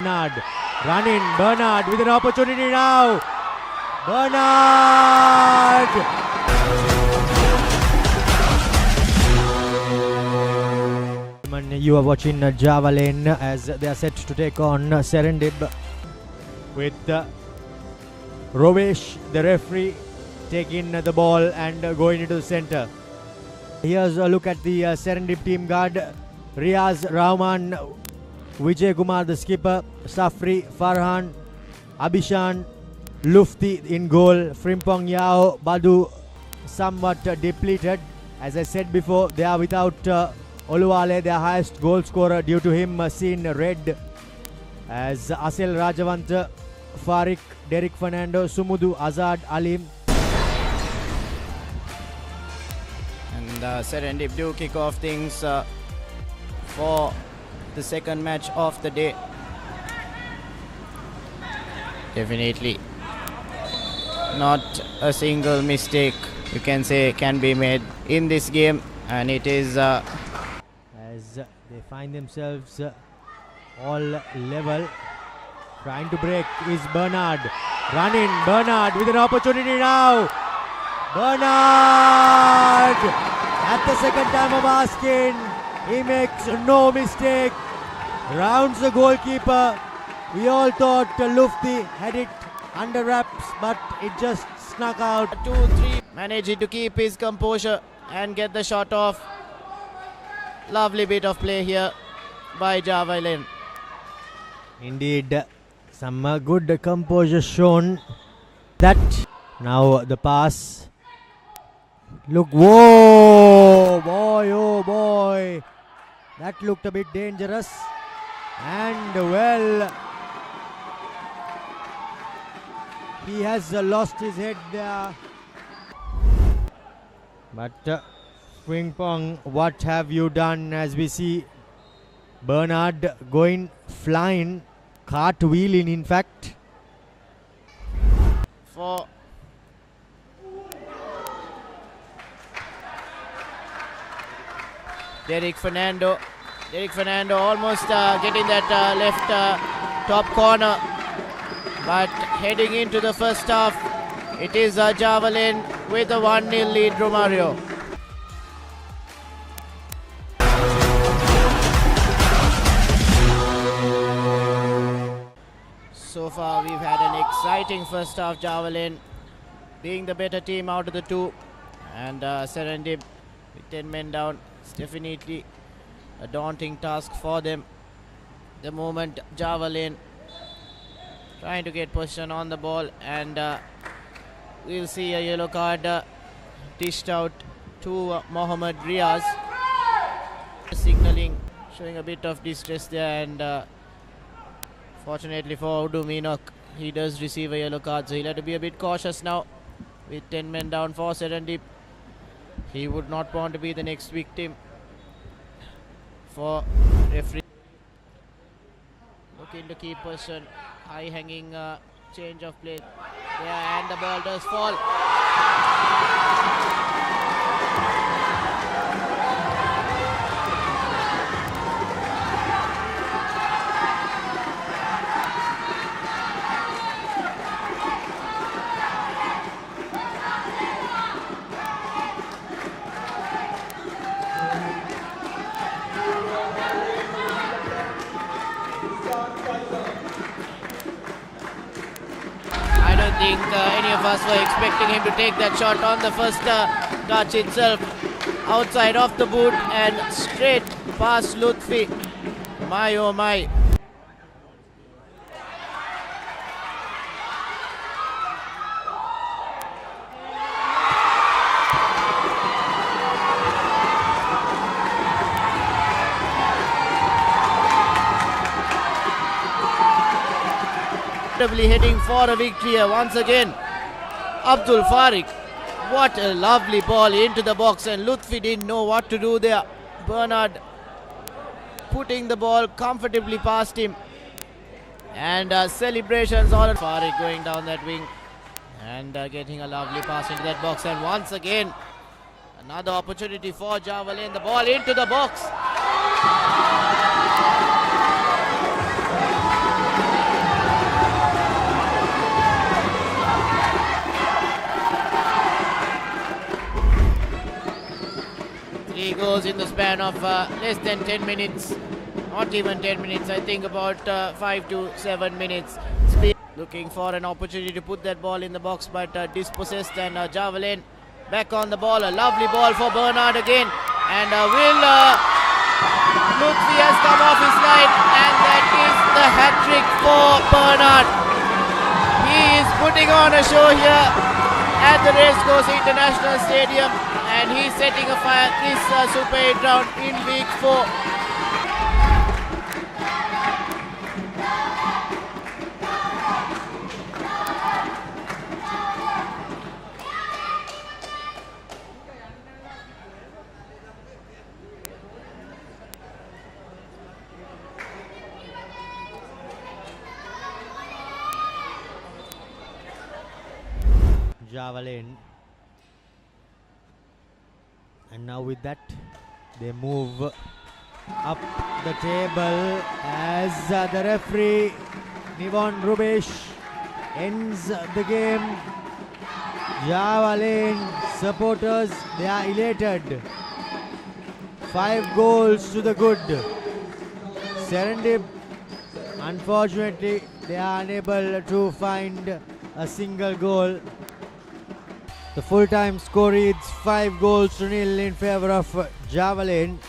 Bernard. Running, Bernard with an opportunity now. Bernard! You are watching Java Lane as they are set to take on Serendib with Rovesh, the referee, taking the ball and going into the center. Here's a look at the Serendib team guard. Riaz, Rahman, Vijay Kumar, the skipper, Safri, Farhan, Abhishan, Lufti in goal, Frimpong Yao, Badu somewhat depleted. As I said before, they are without Oluwale, their highest goal scorer, due to him seen red. As Asel Rajavant, Farik, Derek Fernando, Sumudu, Azad, Alim. And Serendib do kick off things for the second match of the day. Definitely not a single mistake you can say can be made in this game, and it is as they find themselves all level. Trying to break is Bernard. Running, Bernard with an opportunity now. Bernard! At the second time of asking, he makes no mistake. Rounds the goalkeeper. We all thought Lufti had it under wraps, but it just snuck out. 2-3, managing to keep his composure and get the shot off. Lovely bit of play here by Java Lane. Indeed, some good composure shown. That now the pass. Look, whoa, boy, oh boy, that looked a bit dangerous. And well, he has lost his head there. But Frimpong, what have you done? As we see Bernard going flying, cartwheeling in fact. For Derek Fernando. Derek Fernando almost getting that left top corner. But heading into the first half, it is Java Lane with a 1-0 lead, Romario. So far we've had an exciting first half, Java Lane being the better team out of the two. And Serendib with 10 men down. It's definitely a daunting task for them. The moment Java Lane trying to get position on the ball, and we'll see a yellow card dished out to Mohammad Riaz. Signaling, showing a bit of distress there, and fortunately for Udu Minok, he does receive a yellow card, so he'll have to be a bit cautious now with 10 men down for Serendib. He would not want to be the next victim for referee. Looking to keep position, high hanging change of play there, and the ball does fall. I think any of us were expecting him to take that shot on the first touch itself, outside of the boot and straight past Lutfi. My oh my. Heading for a victory here once again. Abdul Farik, what a lovely ball into the box, and Lutfi didn't know what to do there. Bernard putting the ball comfortably past him, and celebrations all. Farik going down that wing and getting a lovely pass into that box, and once again another opportunity for Java Lane. The ball into the box. goals in the span of less than 10 minutes. Not even 10 minutes, I think about 5 to 7 minutes. Looking for an opportunity to put that ball in the box, but dispossessed, and Javelin back on the ball. A lovely ball for Bernard again. And Will Lutfi has come off his line, and that is the hat-trick for Bernard. He is putting on a show here at the Racecourse International Stadium, and he's setting a fire this Super 8 round in Week 4. Javelin, and now with that they move up the table as the referee Nivon Rubesh ends the game. Javelin supporters, they are elated. 5 goals to the good. Serendip, unfortunately, they are unable to find a single goal. The full-time score reads 5 goals to nil in favor of Javelin.